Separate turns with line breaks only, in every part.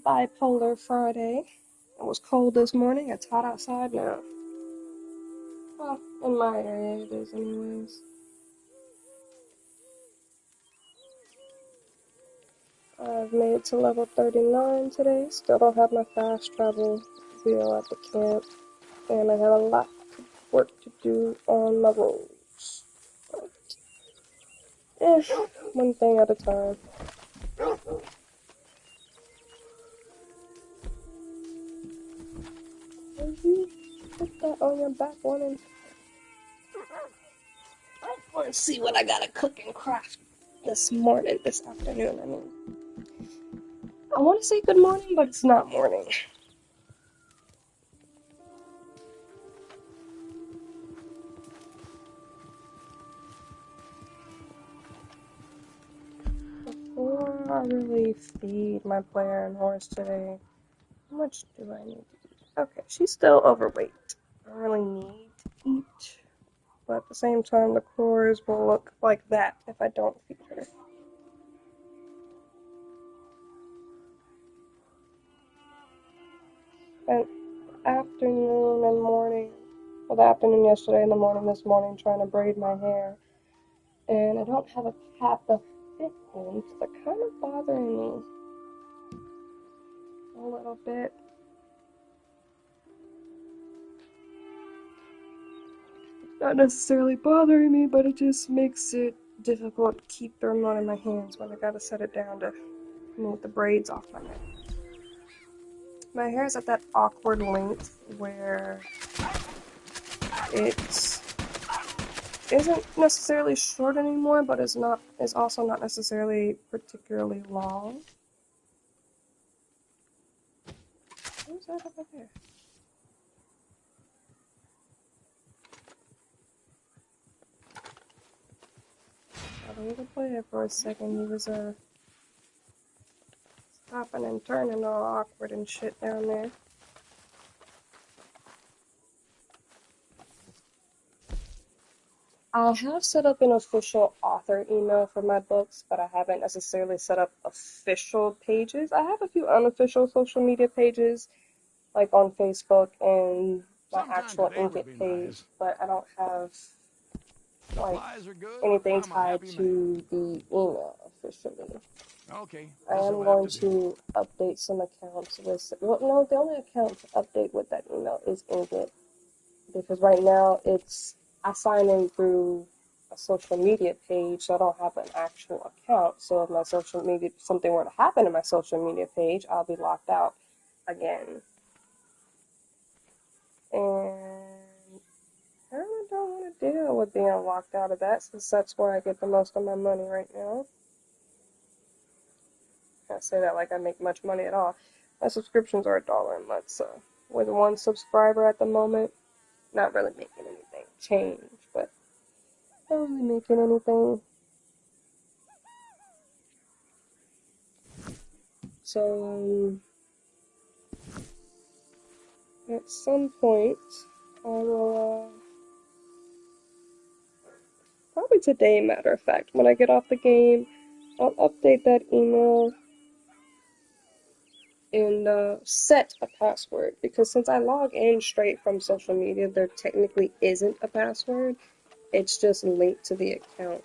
Bipolar Friday. It was cold this morning. It's hot outside now. Well, in my area it is anyways. I've made it to level 39 today. Still don't have my fast travel wheel at the camp. And I have a lot of work to do on my roads. Eh, one thing at a time. Will you put that on your back one and I want to see what I gotta cook and craft this afternoon, I mean. I want to say good morning, but it's not morning. Before I really feed my player and horse today, how much do I need to eat? Okay, she's still overweight. I don't really need to eat, but at the same time, the cores will look like that if I don't feed her. And afternoon and morning, well, the afternoon yesterday and the morning this morning, trying to braid my hair, and I don't have a cap to fit in, so they're kind of bothering me a little bit. Not necessarily bothering me, but it just makes it difficult to keep throwing one in my hands when I gotta set it down to move the braids off my neck. My hair is at that awkward length where it isn't necessarily short anymore, but is also not necessarily particularly long. Who's that over there? I leave the player for a second. He was stopping and turning all awkward and shit down there. I have set up an official author email for my books, but I haven't necessarily set up official pages. I have a few unofficial social media pages, like on Facebook and my actual Inkitt page, but I don't have like anything tied to the email officially.
Okay.
I am going to update some accounts with, well, no, the only account to update with that email is Inkitt, because right now I sign in through a social media page, so I don't have an actual account. So if my social media, something were to happen to my social media page, I'll be locked out again. And I really don't want to deal with being locked out of that, since that's where I get the most of my money right now. I say that like I make much money at all. My subscriptions are $1 a month, so with one subscriber at the moment, not really making anything change, but not really making anything. So, at some point, I will, probably today, matter of fact, when I get off the game, I'll update that email and set a password, because since I log in straight from social media, there technically isn't a password. It's just linked to the account.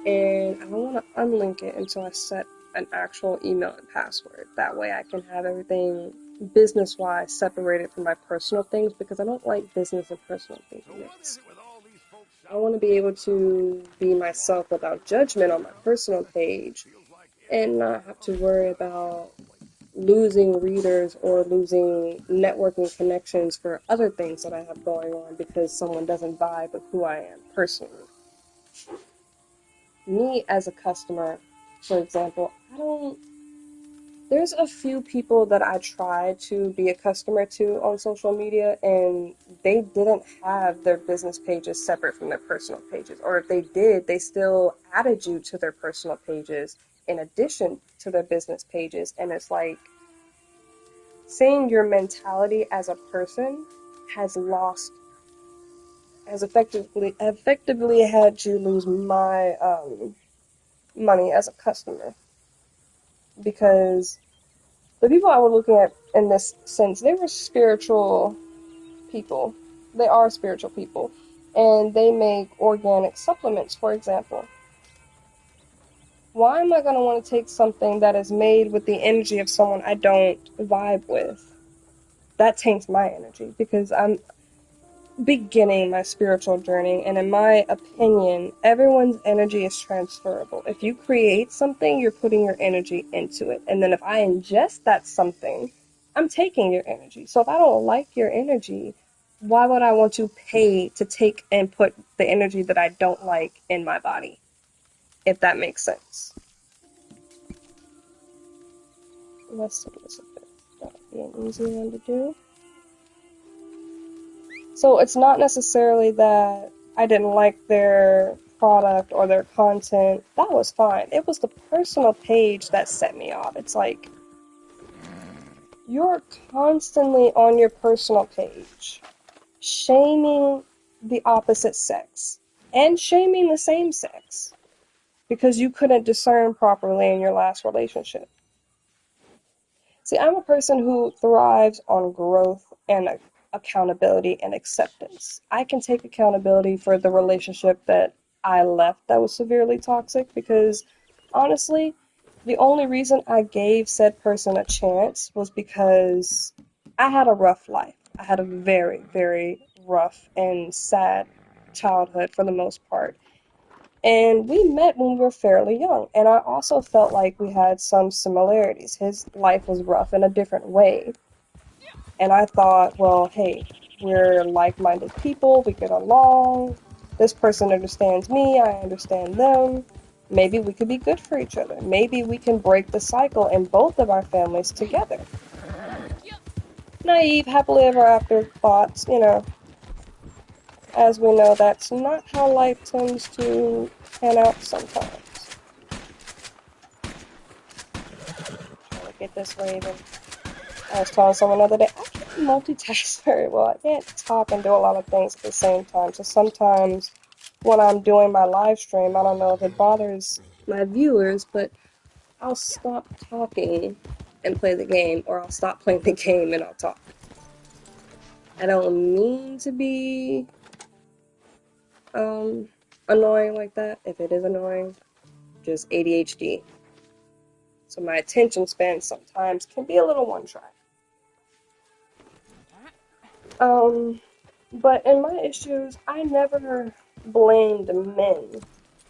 And I don't want to unlink it until I set an actual email and password. That way I can have everything business-wise separated from my personal things, because I don't like business and personal things mixed. I want to be able to be myself without judgment on my personal page and not have to worry about losing readers or losing networking connections for other things that I have going on because someone doesn't vibe with who I am personally. Me as a customer, for example, there's a few people that I try to be a customer to on social media, and they didn't have their business pages separate from their personal pages. Or if they did, they still added you to their personal pages in addition to their business pages. And it's like, seeing your mentality as a person has effectively had you lose my money as a customer, because The people I was looking at in this sense, they were spiritual people. They are spiritual people. And they make organic supplements, for example. Why am I going to want to take something that is made with the energy of someone I don't vibe with? That taints my energy because I'm beginning my spiritual journey, and in my opinion, everyone's energy is transferable. If you create something, you're putting your energy into it. And then if I ingest that something, I'm taking your energy. So if I don't like your energy, why would I want to pay to take and put the energy that I don't like in my body? If that makes sense. Let's do this a bit. That'll be an easy one to do. So it's not necessarily that I didn't like their product or their content. That was fine. It was the personal page that set me off. It's like you're constantly on your personal page shaming the opposite sex and shaming the same sex because you couldn't discern properly in your last relationship. See, I'm a person who thrives on growth and accountability and acceptance. I can take accountability for the relationship that I left that was severely toxic because, honestly, the only reason I gave said person a chance was because I had a rough life. I had a very, very rough and sad childhood for the most part. And we met when we were fairly young, and I also felt like we had some similarities. His life was rough in a different way, and I thought, well, hey, we're like-minded people, we get along, this person understands me, I understand them, maybe we could be good for each other. Maybe we can break the cycle in both of our families together. Naive, happily ever after thoughts, as we know, that's not how life tends to pan out sometimes. Trying to get this raven. I was telling someone the other day, I can't multitask very well. I can't talk and do a lot of things at the same time. So sometimes when I'm doing my live stream, I don't know if it bothers my viewers, but I'll stop talking and play the game, or I'll stop playing the game and I'll talk. I don't mean to be annoying like that. If it is annoying, just ADHD. So my attention span sometimes can be a little one track. But in my issues, I never blamed men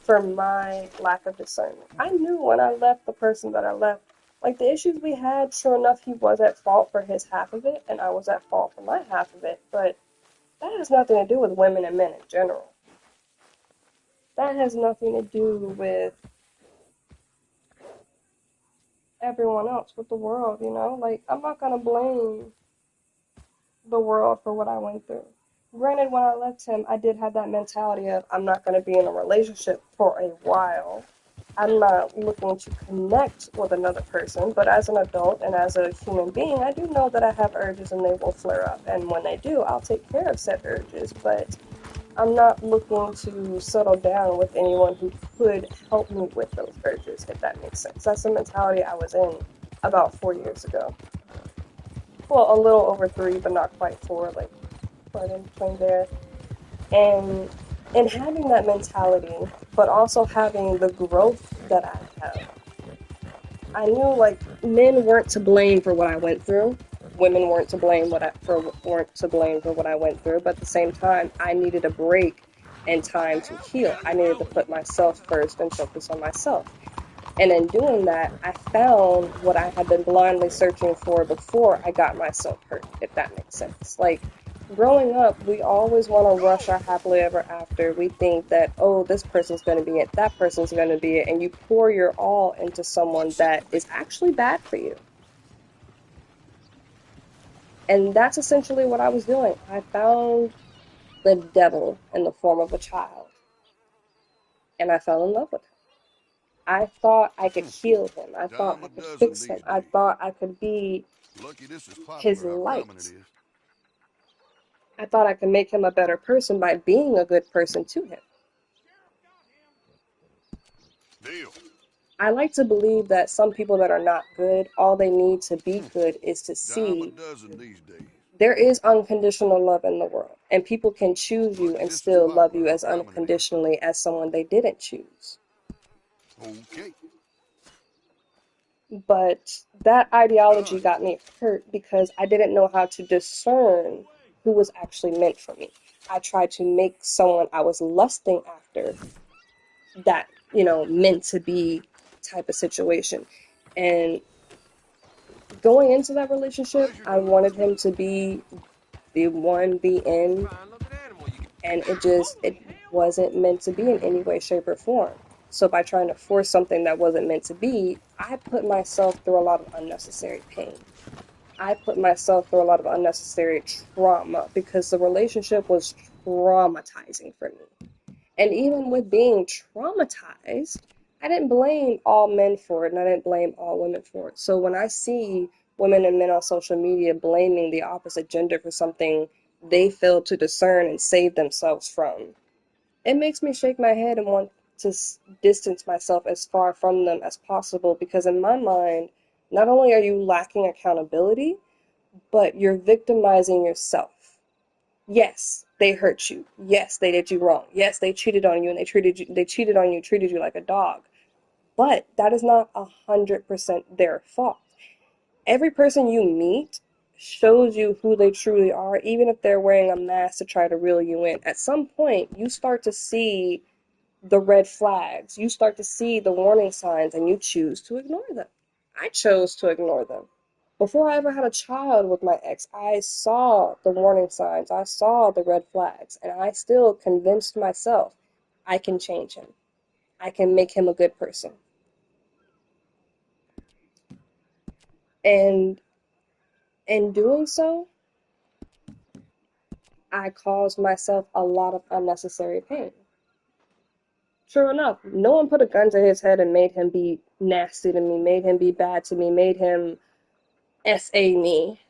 for my lack of discernment. I knew when I left the person that I left, like the issues we had, sure enough, he was at fault for his half of it, and I was at fault for my half of it, but that has nothing to do with women and men in general. That has nothing to do with everyone else, with the world, Like, I'm not gonna blame the world for what I went through. Granted, when I left him, I did have that mentality of I'm not going to be in a relationship for a while. I'm not looking to connect with another person, but as an adult and as a human being, I do know that I have urges and they will flare up. And when they do, I'll take care of said urges, but I'm not looking to settle down with anyone who could help me with those urges, if that makes sense. That's the mentality I was in about 4 years ago. Well, a little over three, but not quite four, like right in between there. And having that mentality, but also having the growth that I have, I knew like men weren't to blame for what I went through. Women weren't to blame weren't to blame for what I went through. But at the same time, I needed a break and time to heal. I needed to put myself first and focus on myself. And in doing that, I found what I had been blindly searching for before I got myself hurt, if that makes sense. Like, growing up, we always want to rush our happily ever after. We think that, oh, this person's going to be it, that person's going to be it, and you pour your all into someone that is actually bad for you. And that's essentially what I was doing. I found the devil in the form of a child, and I fell in love with him. I thought I could heal him. I thought
Dime
I
a
could
dozen
fix him.
these
I
days.
thought I could be
Lucky this is
his
popular, how common it
light.
is.
I thought I could make him a better person by being a good person to him.
Deal.
I like to believe that some people that are not good, all they need to be good is to
Dime a
see
dozen these days.
there is unconditional love in the world, and people can choose you
Look at
and
this
still love you
spotlight
as
coming in.
unconditionally as someone they didn't choose.
Okay,
But that ideology
done.
got me hurt because I didn't know how to discern who was actually meant for me. I tried to make someone I was lusting after that, meant to be type of situation. And going into that relationship,
Pleasure
I
doing
wanted
business.
him to be the one, the end,
Fine looking animal you
and
got.
it wasn't meant to be in any way, shape, or form. So by trying to force something that wasn't meant to be, I put myself through a lot of unnecessary pain. I put myself through a lot of unnecessary trauma because the relationship was traumatizing for me. And even with being traumatized, I didn't blame all men for it and I didn't blame all women for it. So when I see women and men on social media blaming the opposite gender for something they failed to discern and save themselves from, it makes me shake my head and want to distance myself as far from them as possible because, in my mind, not only are you lacking accountability, but you're victimizing yourself. Yes, they hurt you. Yes, they did you wrong. Yes, they cheated on you and they cheated on you, treated you like a dog. But that is not 100% their fault. Every person you meet shows you who they truly are, even if they're wearing a mask to try to reel you in. At some point, you start to see the red flags. You start to see the warning signs and you choose to ignore them. I chose to ignore them. Before I ever had a child with my ex, I saw the warning signs, I saw the red flags, and I still convinced myself I can change him. I can make him a good person. And in doing so, I caused myself a lot of unnecessary pain. True enough, no one put a gun to his head and made him be nasty to me, made him be bad to me, made him SA me.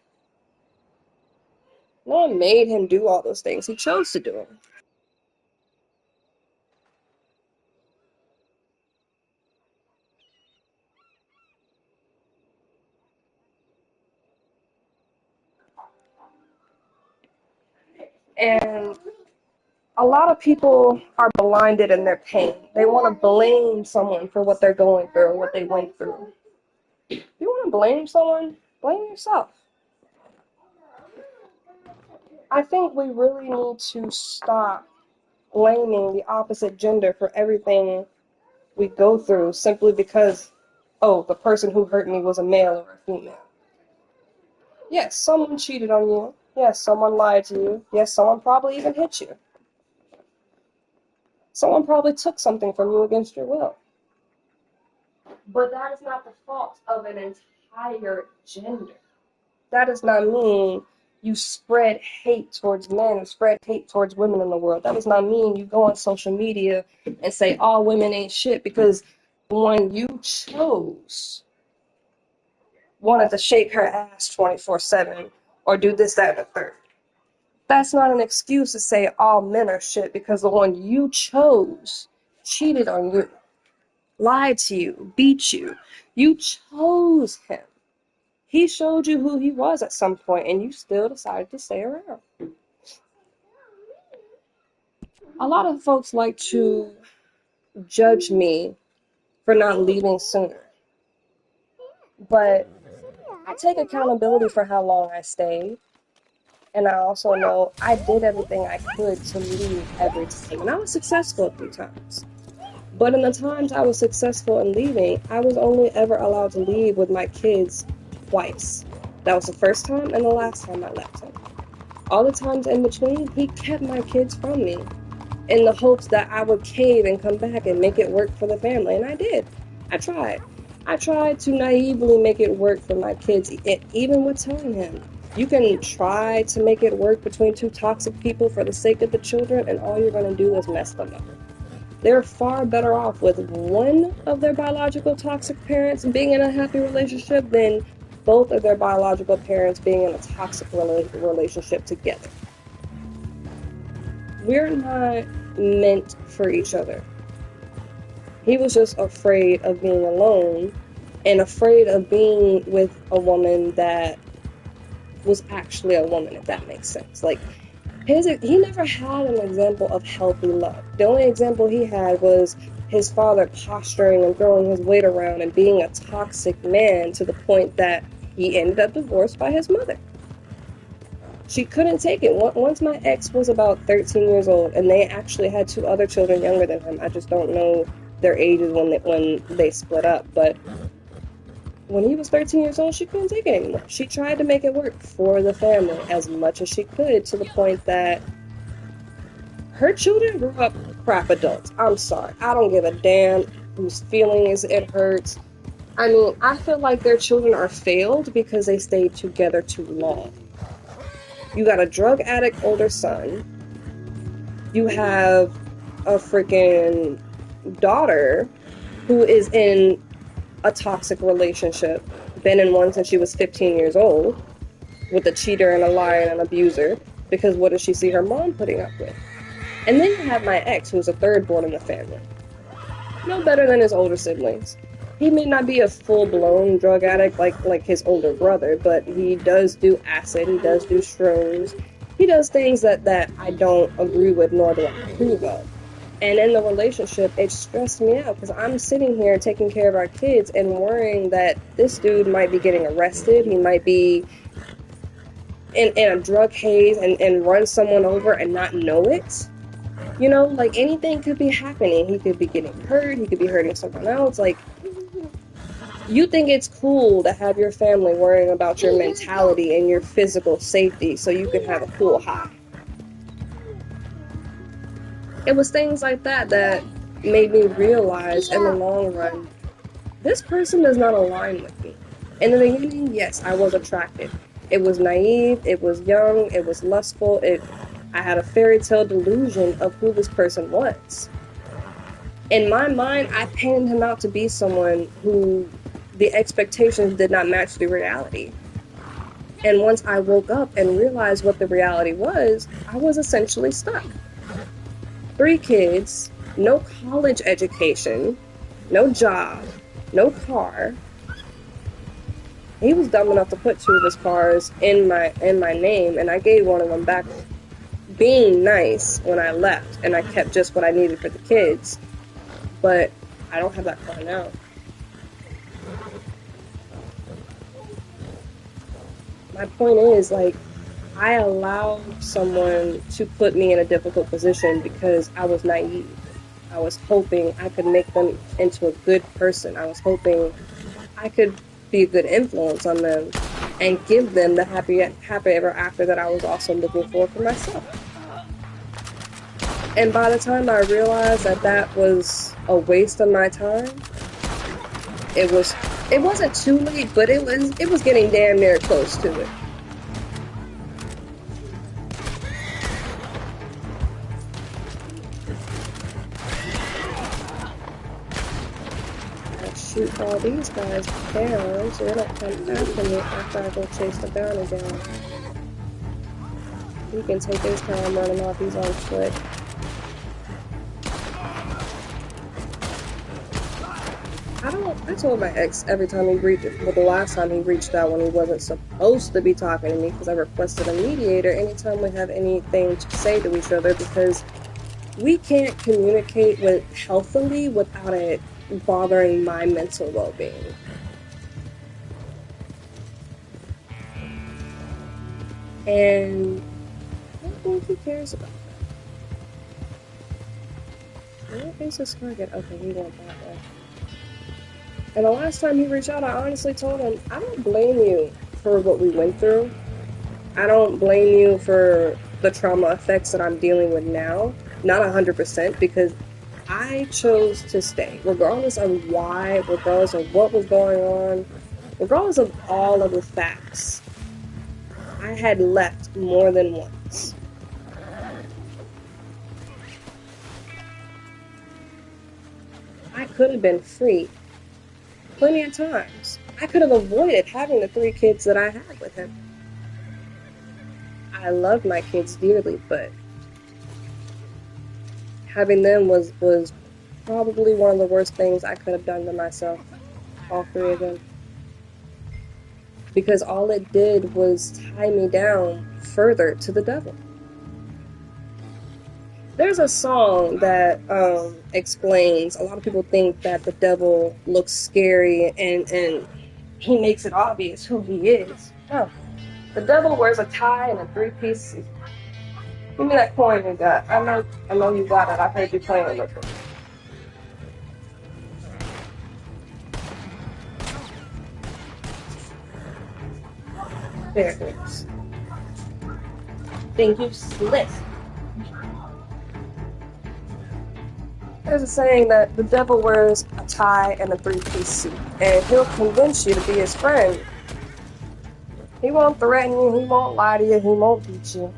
No one made him do all those things. He chose to do them. And a lot of people are blinded in their pain. They want to blame someone for what they're going through or what they went through. If you want to blame someone, blame yourself. I think we really need to stop blaming the opposite gender for everything we go through simply because, oh, the person who hurt me was a male or a female. Yes, someone cheated on you. Yes, someone lied to you. Yes, someone probably even hit you. Someone probably took something from you against your will. But that is not the fault of an entire gender. That does not mean you spread hate towards men or spread hate towards women in the world. That does not mean you go on social media and say all women ain't shit because when you chose wanted to shake her ass 24/7 or do this, that, and the third. That's not an excuse to say all men are shit because the one you chose cheated on you, lied to you, beat you. You chose him. He showed you who he was at some point, and you still decided to stay around. A lot of folks like to judge me for not leaving sooner, but I take accountability for how long I stayed, and I also know I did everything I could to leave every time, and I was successful a few times. But in the times I was successful in leaving, I was only ever allowed to leave with my kids twice. That was the first time and the last time I left him. All the times in between, he kept my kids from me in the hopes that I would cave and come back and make it work for the family. And I did. I tried. I tried to naively make it work for my kids, even with telling him, you can try to make it work between two toxic people for the sake of the children, and all you're going to do is mess them up. They're far better off with one of their biological toxic parents being in a happy relationship than both of their biological parents being in a toxic relationship together. We're not meant for each other. He was just afraid of being alone and afraid of being with a woman that was actually a woman, if that makes sense. Like, he never had an example of healthy love. The only example he had was his father posturing and throwing his weight around and being a toxic man to the point that he ended up divorced by his mother. She couldn't take it. Once my ex was about 13 years old, and they actually had two other children younger than him. I just don't know their ages when they split up, but when he was 13 years old, she couldn't take it anymore. She tried to make it work for the family as much as she could, to the point that her children grew up crap adults. I'm sorry. I don't give a damn whose feelings it hurts. I mean, I feel like their children are failed because they stayed together too long. You got a drug addict older son. You have a freaking daughter who is in a toxic relationship, been in one since she was 15 years old, with a cheater and a liar and an abuser, because what does she see her mom putting up with? And then you have my ex, who's a third born in the family. No better than his older siblings. He may not be a full-blown drug addict like his older brother, but he does do acid, he does do shrooms, he does things that I don't agree with nor do I approve of. And in the relationship, it stressed me out because I'm sitting here taking care of our kids and worrying that this dude might be getting arrested, he might be in a drug haze and run someone over and not know it. You know, like, anything could be happening. He could be getting hurt, he could be hurting someone else. Like, you think it's cool to have your family worrying about your mentality and your physical safety so you can have a cool high. It was things like that that made me realize in the long run, this person does not align with me. In the beginning, yes, I was attracted. It was naive, it was young, it was lustful, I had a fairy tale delusion of who this person was. In my mind, I painted him out to be someone who the expectations did not match the reality. And once I woke up and realized what the reality was, I was essentially stuck. 3 kids, no college education, no job, no car. He was dumb enough to put 2 of his cars in my name, and I gave one of them back, being nice, when I left, and I kept just what I needed for the kids. But I don't have that car now. My point is, like, I allowed someone to put me in a difficult position because I was naive. I was hoping I could make them into a good person. I was hoping I could be a good influence on them and give them the happy ever after that I was also looking for myself. And by the time I realized that that was a waste of my time, it wasn't too late, but it was getting damn near close to it. I shoot all these guys down so they don't come after me after I go chase the bounty down. He can take his time running off, he's on foot. I told my ex every time the last time he reached out when he wasn't supposed to be talking to me, because I requested a mediator anytime we have anything to say to each other, because we can't communicate healthily without it bothering my mental well-being. And I don't think he cares about that. Where is this target? Okay, he went that way. And the last time he reached out, I honestly told him, I don't blame you for what we went through. I don't blame you for the trauma effects that I'm dealing with now. Not 100%, because I chose to stay. Regardless of why, regardless of what was going on, regardless of all of the facts, I had left more than once. I could have been free plenty of times. I could have avoided having the 3 kids that I had with him. I love my kids dearly, but having them was probably one of the worst things I could have done to myself, all three of them. Because all it did was tie me down further to the devil. There's a song that explains, a lot of people think that the devil looks scary and he makes it obvious who he is. No. The devil wears a tie and a three-piece suit. Give me that coin you got. I know you got it. I heard you playing with it. There it is. Think you slick. There's a saying that the devil wears a tie and a three-piece suit, and he'll convince you to be his friend. He won't threaten you, he won't lie to you, he won't beat you.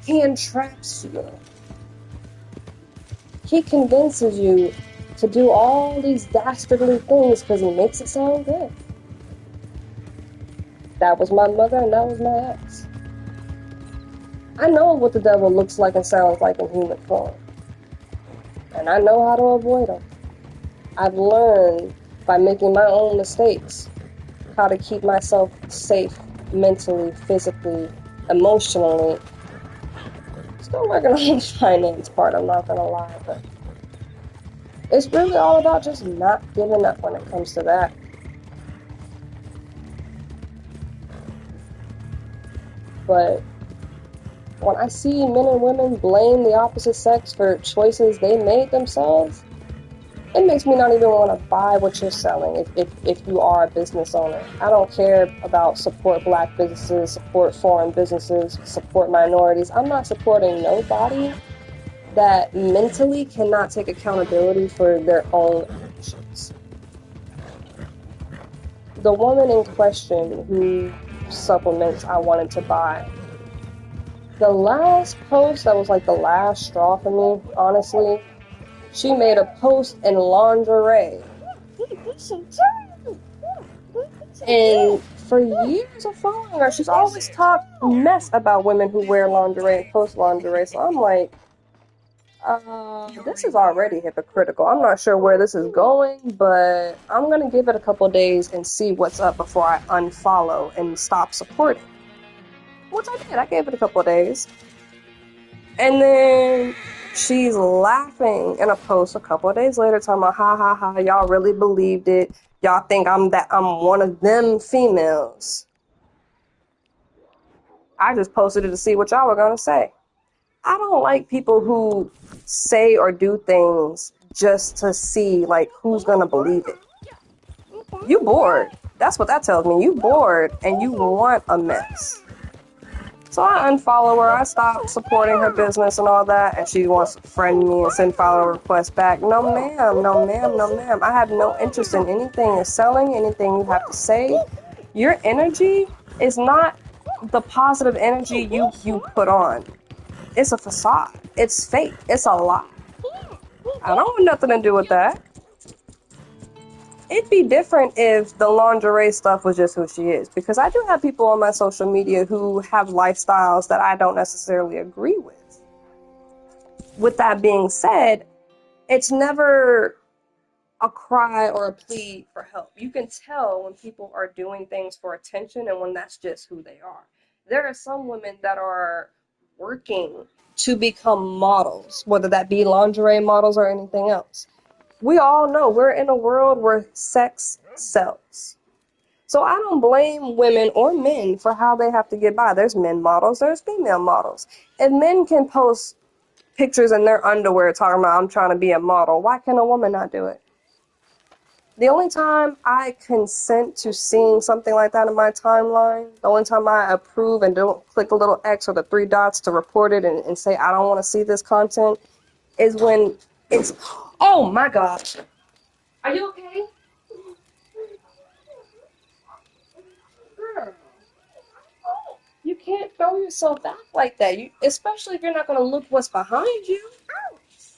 He entraps you. He convinces you to do all these dastardly things because he makes it sound good. That was my mother and that was my ex. I know what the devil looks like and sounds like in human form. And I know how to avoid him. I've learned by making my own mistakes how to keep myself safe mentally, physically, emotionally. Still working on the finance part, I'm not gonna lie, but it's really all about just not giving up when it comes to that. But when I see men and women blame the opposite sex for choices they made themselves, it makes me not even want to buy what you're selling if you are a business owner. I don't care about support black businesses, support foreign businesses, support minorities. I'm not supporting nobody that mentally cannot take accountability for their own actions. The woman in question who supplements I wanted to buy, the last post that was like the last straw for me, honestly, she made a post in lingerie. And for years of following her, she's always talked mess about women who wear lingerie and post lingerie. So I'm like, this is already hypocritical. I'm not sure where this is going, but I'm gonna give it a couple days and see what's up before I unfollow and stop supporting. Which I did. I gave it a couple days. And then she's laughing in a post a couple of days later, talking about, ha ha ha, y'all really believed it. Y'all think I'm one of them females. I just posted it to see what y'all were gonna say. I don't like people who say or do things just to see like who's gonna believe it. You bored. That's what that tells me. You bored and you want a mess. So I unfollow her. I stopped supporting her business and all that, and she wants to friend me and send follow requests back. No ma'am, no ma'am, no ma'am. I have no interest in anything you're selling, anything you have to say. Your energy is not the positive energy you put on. It's a facade. It's fake. It's a lie. I don't want nothing to do with that. It'd be different if the lingerie stuff was just who she is, because I do have people on my social media who have lifestyles that I don't necessarily agree with. With that being said, it's never a cry or a plea for help. You can tell when people are doing things for attention and when that's just who they are. There are some women that are working to become models, whether that be lingerie models or anything else. We all know we're in a world where sex sells. So I don't blame women or men for how they have to get by. There's men models, there's female models. If men can post pictures in their underwear talking about I'm trying to be a model, why can a woman not do it? The only time I consent to seeing something like that in my timeline, the only time I approve and don't click the little X or the three dots to report it and say I don't want to see this content, is when it's, oh my gosh. Are you okay? Girl, you can't throw yourself back like that. Especially if you're not going to look what's behind you.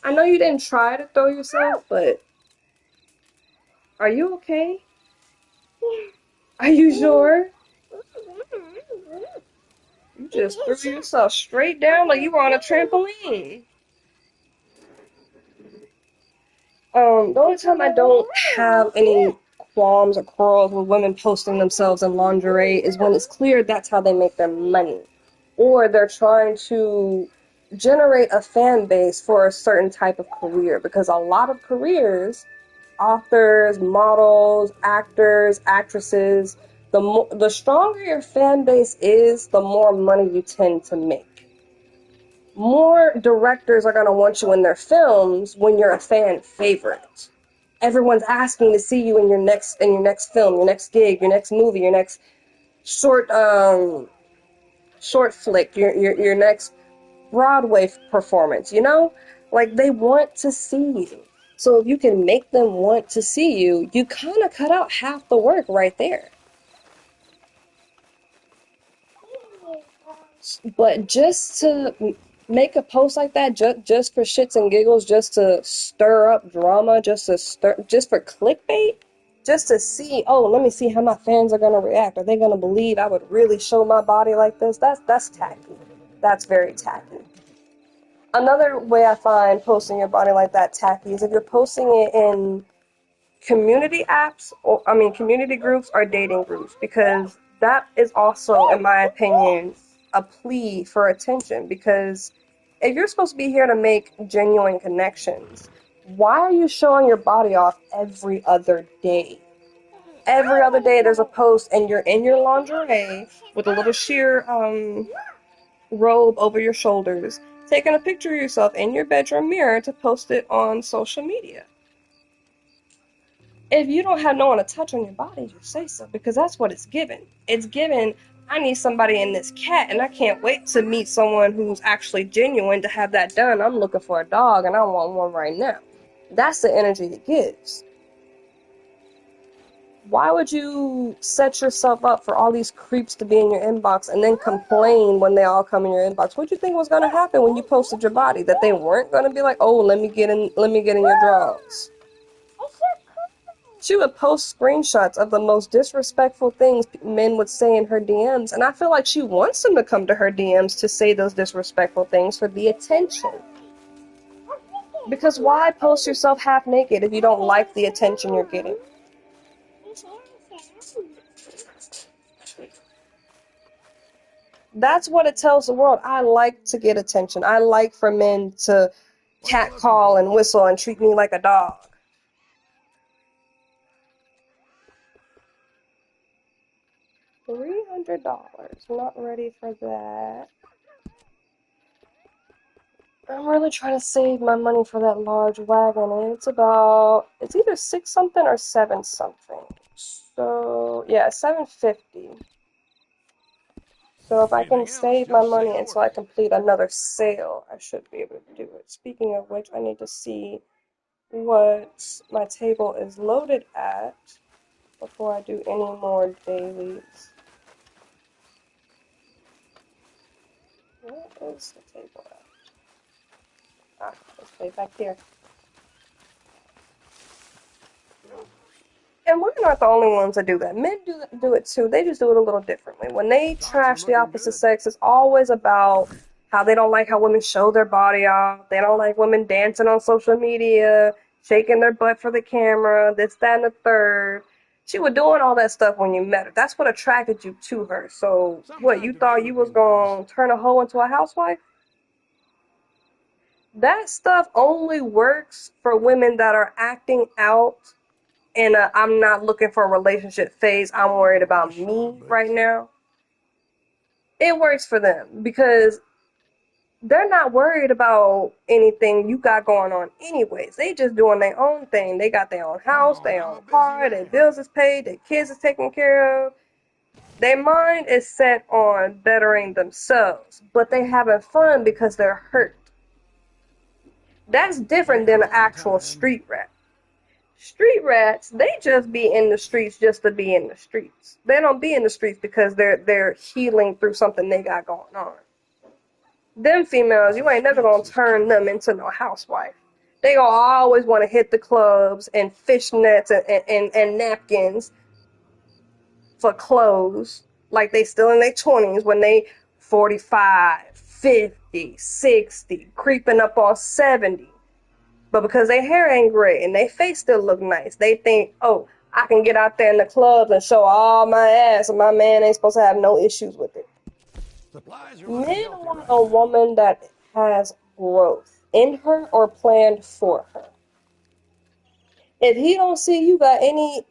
I know you didn't try to throw yourself, but are you okay? Are you sure? You just threw yourself straight down like you were on a trampoline. The only time I don't have any qualms or quarrels with women posting themselves in lingerie is when it's clear that's how they make their money. Or they're trying to generate a fan base for a certain type of career. Because a lot of careers, authors, models, actors, actresses, the stronger your fan base is, the more money you tend to make. More directors are going to want you in their films when you're a fan favorite. Everyone's asking to see you in your next film, your next gig, your next movie, your next short short flick, your next Broadway performance, you know? Like they want to see you. So if you can make them want to see you, you kind of cut out half the work right there. But just to make a post like that, just for shits and giggles, just to stir up drama, just for clickbait, just to see, oh, let me see how my fans are gonna react. Are they gonna believe I would really show my body like this? That's tacky. That's very tacky. Another way I find posting your body like that tacky is if you're posting it in community apps, or I mean community groups or dating groups, because that is also, in my opinion, a plea for attention. Because if you're supposed to be here to make genuine connections, why are you showing your body off every other day? Every other day there's a post and you're in your lingerie with a little sheer robe over your shoulders, taking a picture of yourself in your bedroom mirror to post it on social media. If you don't have no one to touch on your body, just say so, because that's what it's given. It's given, I need somebody in this cat, and I can't wait to meet someone who's actually genuine to have that done. I'm looking for a dog, and I want one right now. That's the energy it gives. Why would you set yourself up for all these creeps to be in your inbox and then complain when they all come in your inbox? What do you think was going to happen when you posted your body? That they weren't going to be like, oh, let me get in your drawers. She would post screenshots of the most disrespectful things men would say in her DMs, and I feel like she wants them to come to her DMs to say those disrespectful things for the attention. Because why post yourself half naked if you don't like the attention you're getting? That's what it tells the world. I like to get attention. I like for men to catcall and whistle and treat me like a dog. $300. Not ready for that. I'm really trying to save my money for that large wagon, and it's either 6 something or 7 something. So, yeah, 750. So if I can
Anything else,
save my
just say
money
the
until
word.
I complete another sale, I should be able to do it. Speaking of which, I need to see what my table is loaded at before I do any more dailies. Where is the table at? Ah, it's way back here. And women aren't the only ones that do that. Men do it too. They just do it a little differently. When they
Stocks are
trash the
looking
opposite
good.
sex, it's always about how they don't like how women show their body off. They don't like women dancing on social media, shaking their butt for the camera, this, that, and the third. She was doing all that stuff when you met her. That's what attracted you to her. So, what,
Sometimes
you
the
thought
men
you was
looking nice.
gonna turn a hoe into a housewife? That stuff only works for women that are acting out in a I'm not looking for a relationship phase. I'm worried about me right now. It works for them because they're not worried about anything you got going on anyways. They just doing their own thing. They got their own
Come
house,
on,
their
how
own
busy
car,
are
their
you?
bills is paid, their kids is taken care of. Their mind is set on bettering themselves, but they having fun because they're hurt. That's different
Take
than an
your
actual
time.
street rat. Street rats, they just be in the streets just to be in the streets. They don't be in the streets because they're healing through something they got going on. Them females,
It's
you
the
ain't never
streets
gonna
that's
turn
killing
them
you.
into no housewife. They gonna always want to hit the clubs and fishnets and napkins for clothes like they still in their 20s when they 45, 50, 60, creeping up on 70. But because their hair ain't gray and their face still look nice, they think, oh, I can get out there in the clubs and show all my ass and my man ain't supposed to have no issues with it.
Supplies are looking
Men
healthy
want
right
a
now.
woman that has growth in her or planned for her. If he don't see you got any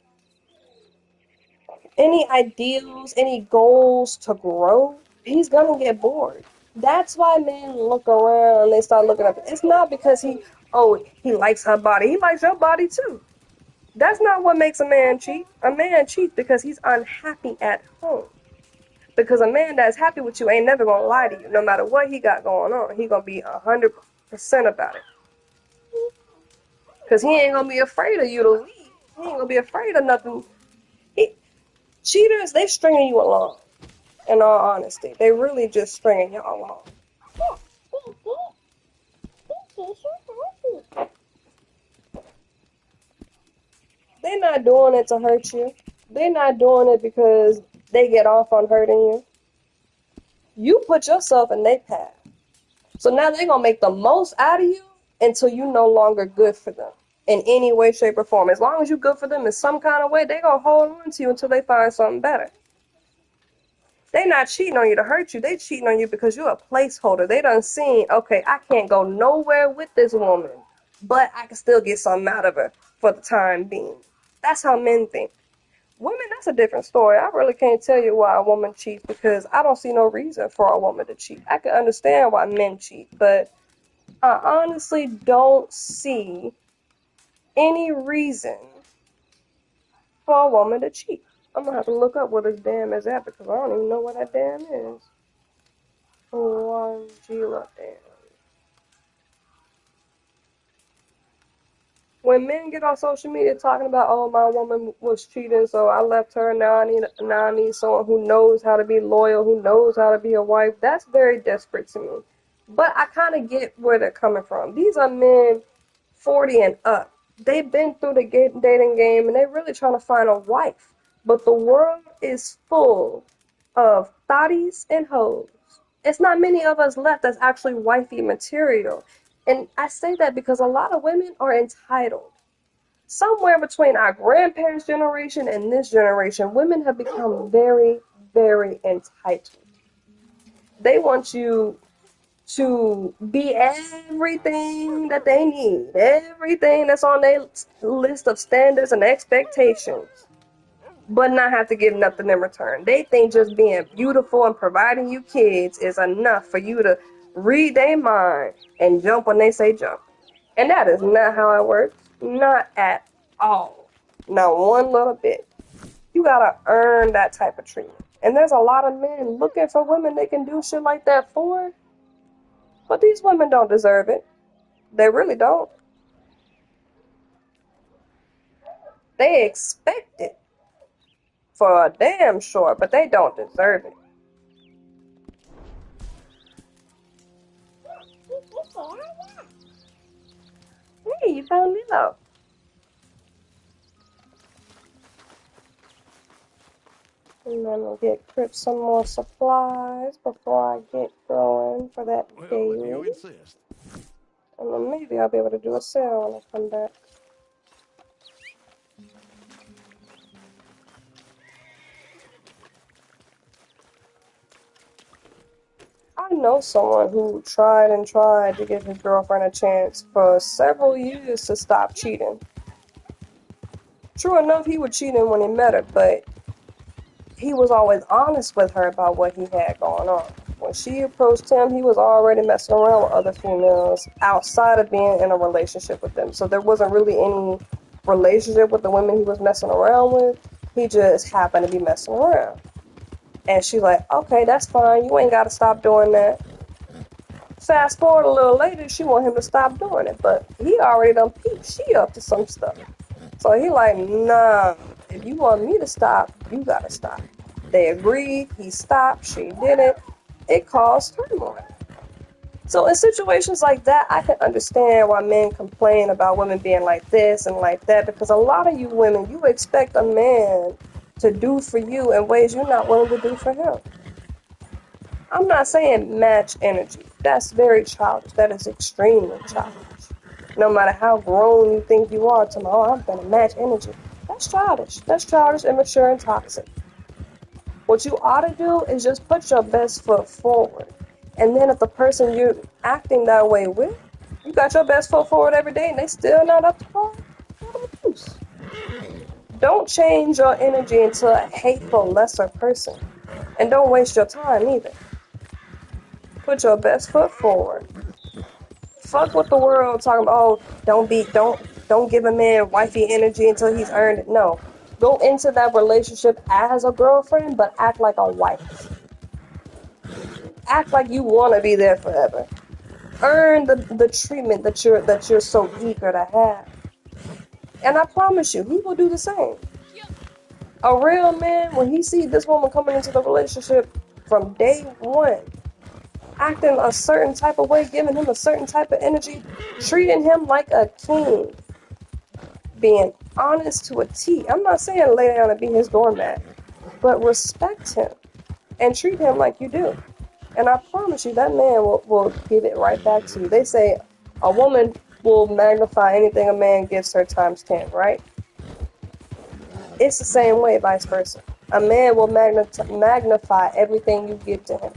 ideals, any goals to grow, he's gonna get bored. That's why men look around and they start looking up. It's not because he likes her body. He likes your body too. That's not what makes a man cheat. A man cheats because he's unhappy at home. Because a man that's happy with you ain't never gonna lie to you. No matter what he got going on, he gonna be 100% about it. Because he ain't gonna be afraid of you to leave. He ain't gonna be afraid of nothing. He, cheaters, they stringing you along. In all honesty, they really just stringing y'all along. They're not doing it to hurt you. They're not doing it because they get off on hurting you. You put yourself in their path. So now they're gonna make the most out of you until you no longer good for them in any way, shape, or form. As long as you good for them in some kind of way, they're gonna hold on to you until they find something better. They not cheating on you to hurt you. They cheating on you because you're a placeholder. They done seen, okay, I can't go nowhere with this woman, but I can still get something out of her for the time being. That's how men think. Women, that's a different story. I really can't tell you why a woman cheats because I don't see no reason for a woman to cheat. I can understand why men cheat, but I honestly don't see any reason for a woman to cheat. I'm gonna have to look up where this dam is at because I don't even know where that dam is. Wangila Dam. When men get on social media talking about, oh, my woman was cheating, so I left her, now I need someone who knows how to be loyal, who knows how to be a wife, that's very desperate to me. But I kind of get where they're coming from. These are men 40 and up. They've been through the dating game, and they're really trying to find a wife. But the world is full of thotties and hoes. It's not many of us left that's actually wifey material. And I say that because a lot of women are entitled. Somewhere between our grandparents' generation and this generation, women have become very, very entitled. They want you to be everything that they need, everything that's on their list of standards and expectations, but not have to give nothing in return. They think just being beautiful and providing you kids is enough for you to read their mind and jump when they say jump. And that is not how it works. Not at all. Not one little bit. You gotta earn that type of treatment. And there's a lot of men looking for women they can do shit like that for, but these women don't deserve it. They really don't. They expect it for a damn sure, but they don't deserve it. Hey, you found Lilo. And then we'll get Crip some more supplies before I get going for that
Well, if you
daily.
insist.
And then maybe I'll be able to do a sale when I come back. I know someone who tried and tried to give his girlfriend a chance for several years to stop cheating. True enough, he was cheating when he met her, but he was always honest with her about what he had going on. When she approached him, he was already messing around with other females outside of being in a relationship with them. So there wasn't really any relationship with the women he was messing around with. He just happened to be messing around. And she's like, okay, that's fine. You ain't got to stop doing that. Fast forward a little later, she want him to stop doing it. But he already done peeped. She up to some stuff. So he like, nah, if you want me to stop, you gotta stop. They agreed, he stopped, she did it. It caused turmoil. So in situations like that, I can understand why men complain about women being like this and like that, because a lot of you women, you expect a man to do for you in ways you're not willing to do for him. I'm not saying match energy. That's very childish. That is extremely childish. No matter how grown you think you are, to oh, I'm gonna match energy. That's childish. That's childish, immature, and toxic. What you ought to do is just put your best foot forward. And then if the person you're acting that way with, you got your best foot forward every day and they still not up to par, don't change your energy into a hateful, lesser person. And don't waste your time either. Put your best foot forward. Fuck what the world talking about. Oh, don't give a man wifey energy until he's earned it. No. Go into that relationship as a girlfriend, but act like a wife. Act like you want to be there forever. Earn the treatment that you're so eager to have. And I promise you, he will do the same. A real man, when he sees this woman coming into the relationship from day one, acting a certain type of way, giving him a certain type of energy, treating him like a king, being honest to a T. I'm not saying lay down and be his doormat, but respect him and treat him like you do. And I promise you, that man will give it right back to you. They say a woman will magnify anything a man gives her times 10, right? It's the same way, vice versa. A man will magnify everything you give to him.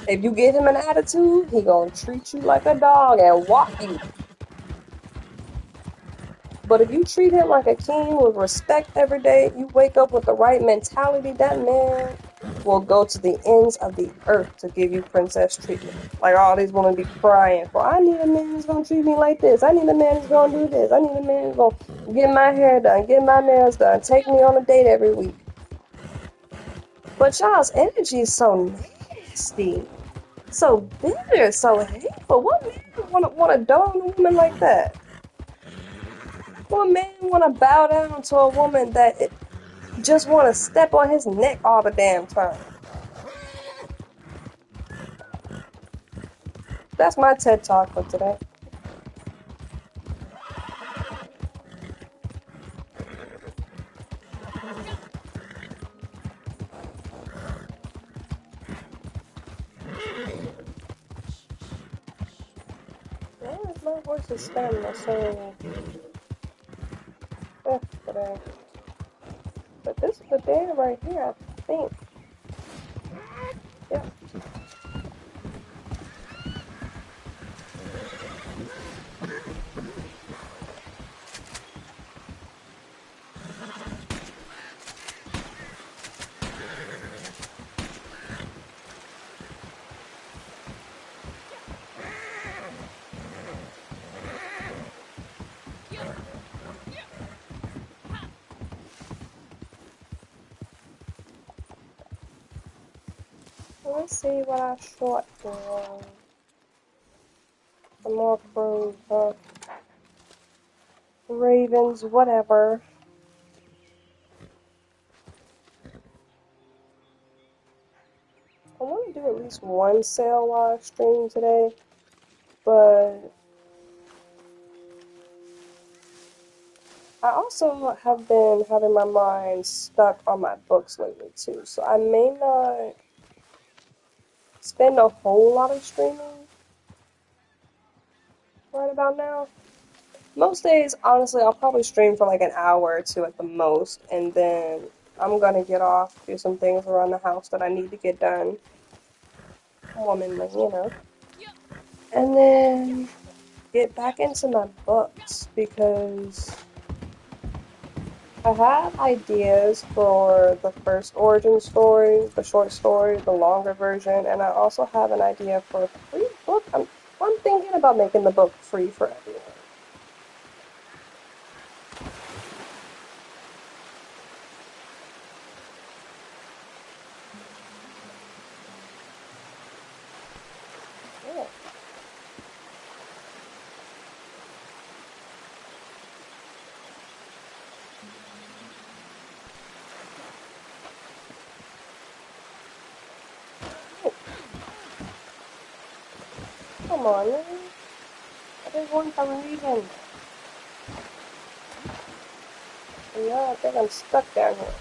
If you give him an attitude, he gonna treat you like a dog and walk you. But if you treat him like a king with respect every day, you wake up with the right mentality, that man will go to the ends of the earth to give you princess treatment. Like all these women be crying for, I need a man who's gonna treat me like this. I need a man who's gonna do this. I need a man who's gonna get my hair done, get my nails done, take me on a date every week. But y'all's energy is so nasty, so bitter, so hateful. What man wanna dote on a woman like that? What man wanna bow down to a woman that just wanna step on his neck all the damn time? That's my TED Talk for today. Why is my horse's stamina so today? But this is the day right here, I think. Yeah. Let's see what I short for. Some more crows, ravens, whatever. I want to do at least one sale while I stream today, but I also have been having my mind stuck on my books lately too, so I may not spend a whole lot of streaming right about now. Most days, honestly, I'll probably stream for like an hour or two at the most, and then I'm gonna get off, do some things around the house that I need to get done, womanly, you know, and then get back into my books because I have ideas for the first origin story, the short story, the longer version, and I also have an idea for a free book. I'm thinking about making the book free for everyone. Yeah. Oh, come on, man. I just want some reason. Yeah, I think I'm stuck down here.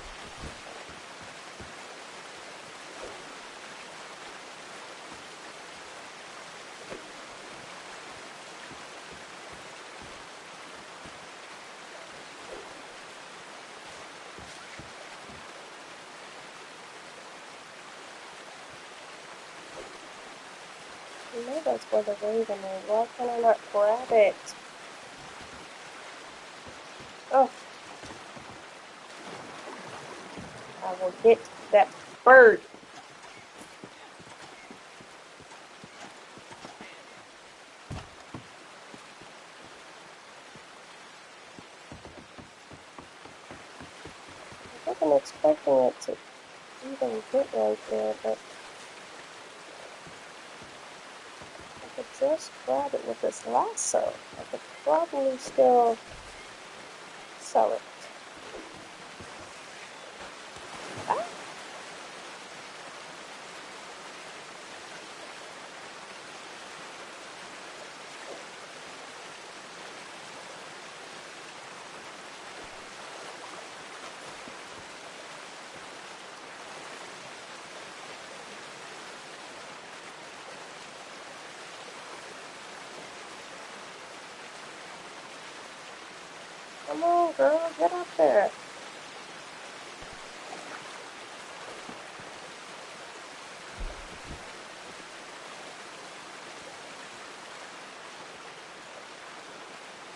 I know that's where the raven is. Why can I not grab it? Oh, I will get that bird. I wasn't expecting it to even get right there, but I could just grab it with this lasso. I could probably still sell it. Ah, come on, girl, get up there.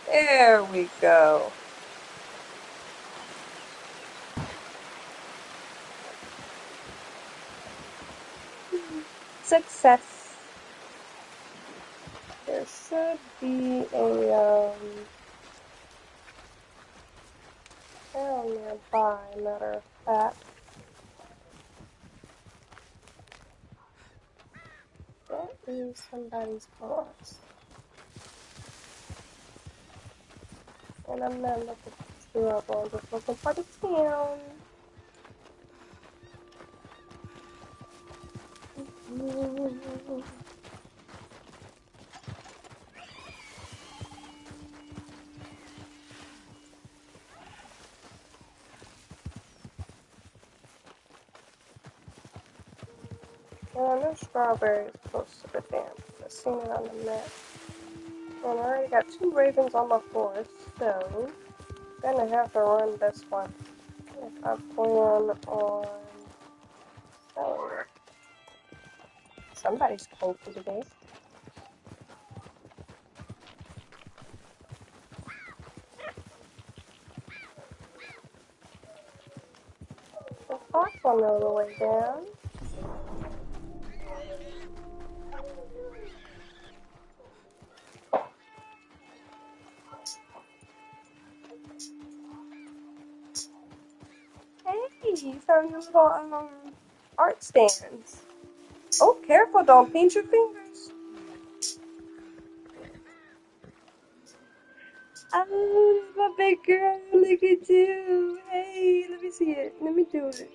There we go. Success. There should be a town nearby, matter of fact. That is somebody's house. And I'm not looking for trouble, I'm just looking for the town. And I know strawberry is close to the dam. I've seen it on the map. And I already got 2 ravens on my force, so I'm gonna have to run this one if I plan on selling it. Somebody's cold today. The fox on the other way down. Hey, you found your little art stands. Oh, careful, don't pinch your fingers. Oh, my big girl, look at you. Hey, let me see it. Let me do it.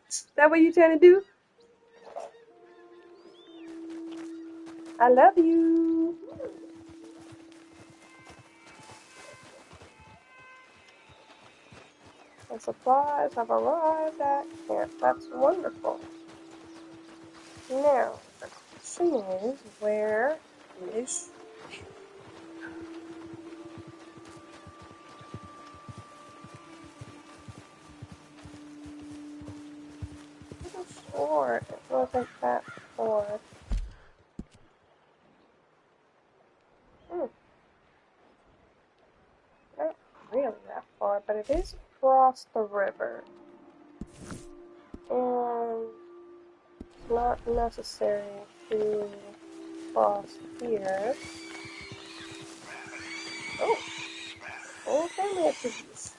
Is that what you trying to do? I love you. The supplies have arrived at camp. That's wonderful. Now, the question is, where is... I'm sure it wasn't that far. Not really that far, but it is across the river. And it's not necessary to cross here. Oh, whole family of piggies.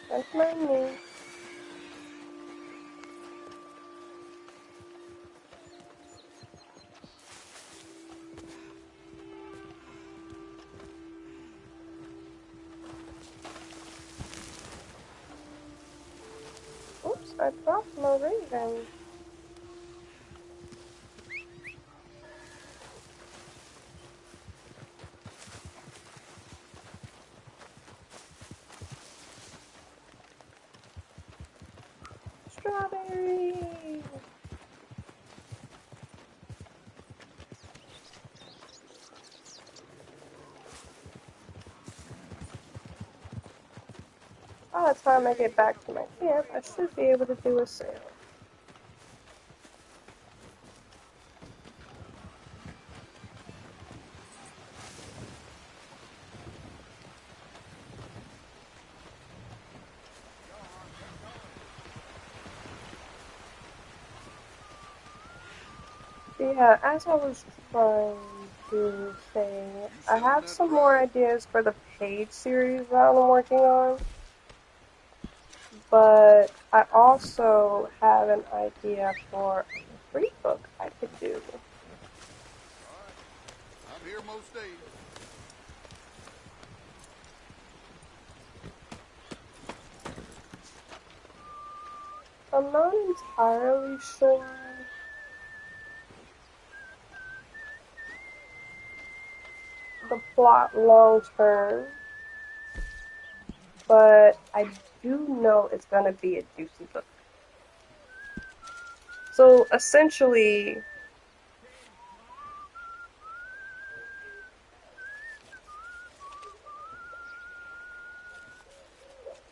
Don't mind me. Oops, I dropped my raven. Strawberry! by the time I get back to my camp, I should be able to do a sale. Yeah, as I was trying to say, I have some more ideas for the paid series that I'm working on, but I also have an idea for a free book I could do.
I'm here most days.
I'm not entirely sure the plot long term, but I do know it's gonna be a juicy book. So essentially,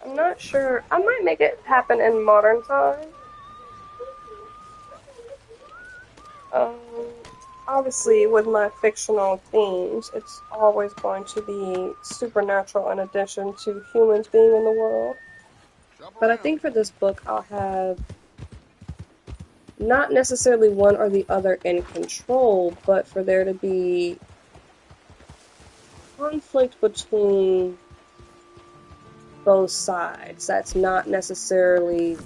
I'm not sure. I might make it happen in modern time. Um, Obviously, with my fictional themes, it's always going to be supernatural in addition to humans being in the world.
Shop
But I
around.
think for this book, I'll have not necessarily one or the other in control, but for there to be conflict between both sides that's not necessarily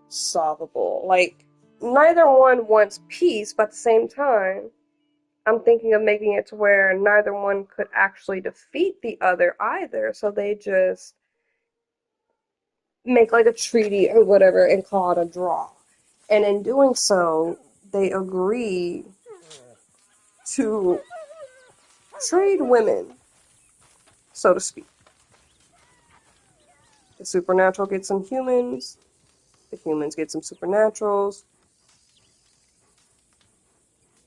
solvable. Like, neither one wants peace, but at the same time, I'm thinking of making it to where neither one could actually defeat the other either, so they just make like a treaty or whatever and call it a draw. And in doing so, they agree to trade women, so to speak. The supernatural gets some humans, the humans get some supernaturals.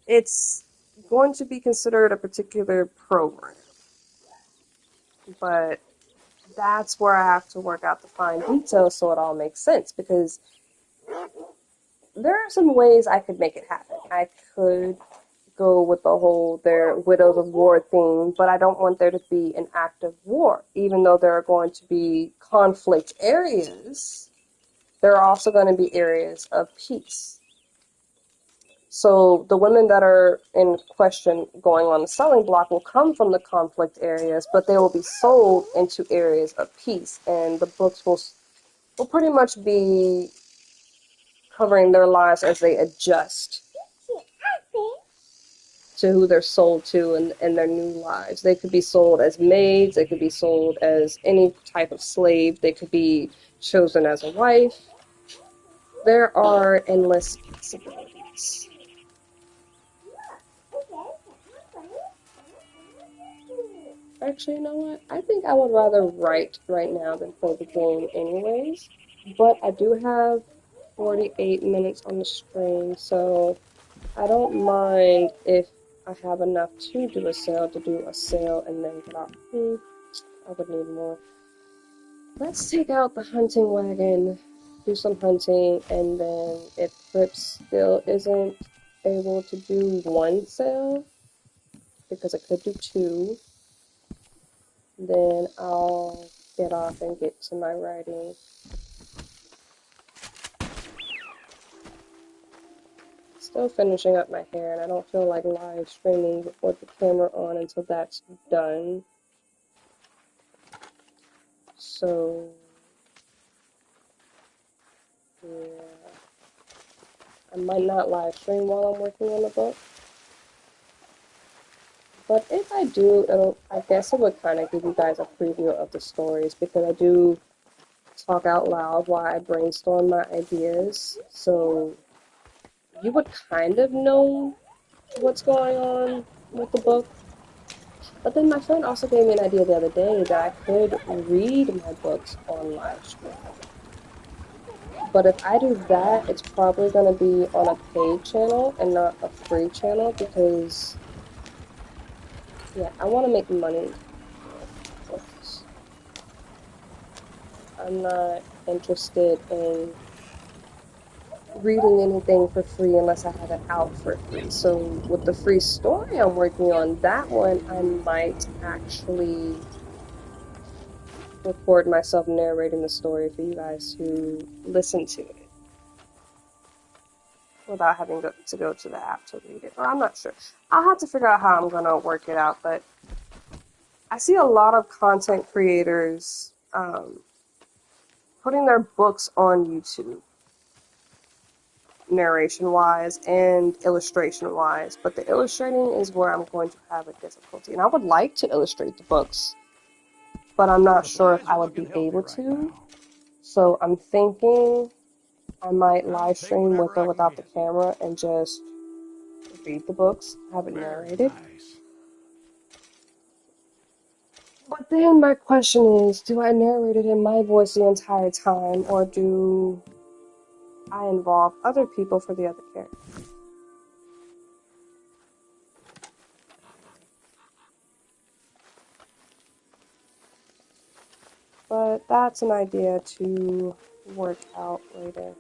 It's going to be considered a particular program, but that's where I have to work out the fine details so it all makes sense, because there are some ways I could make it happen. I could go with the whole their Widows of War theme, but I don't want there to be an active war. Even though there are going to be conflict areas, there are also going to be areas of peace. So the women that are in question going on the selling block will come from the conflict areas, but they will be sold into areas of peace, and the books will pretty much be covering their lives as they adjust to who they're sold to and their new lives. They could be sold as maids, they could be sold as any type of slave, they could be chosen as a wife. There are endless possibilities. Actually, you know what? I think I would rather write right now than play the game anyways. But I do have 48 minutes on the stream, so I don't mind if I have enough to do a sale and then get off. I would need more. Let's take out the hunting wagon, do some hunting, and then if Crips still isn't able to do one sale, because I could do two, then I'll get off and get to my writing. Still finishing up my hair, and I don't feel like live streaming with the camera on until that's done. So, yeah. I might not live stream while I'm working on the book. But if I do, I guess it would kind of give you guys a preview of the stories, because I do talk out loud while I brainstorm my ideas. So you would kind of know what's going on with the book. But then my friend also gave me an idea the other day that I could read my books on live stream. But if I do that, it's probably going to be on a paid channel and not a free channel, because, yeah, I want to make money with books. I'm not interested in reading anything for free unless I have it out for free. So with the free story I'm working on, that one I might actually record myself narrating the story for you guys to listen to it without having to go to the app to read it. Or I'm not sure. I'll have to figure out how I'm gonna work it out, but I see a lot of content creators putting their books on YouTube, narration wise and illustration wise, but the illustrating is where I'm going to have a difficulty. And I would like to illustrate the books, but I'm not sure if I would be able to. So I'm thinking I might live stream with or without the camera and just read the books, have it narrated. But then my question is, do I narrate it in my voice the entire time, or do I involve other people for the other characters? But that's an idea to work out later.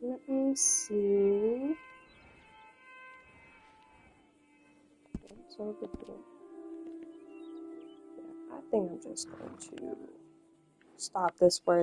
Let me see. What's over here? Yeah, I think I'm just going to stop this where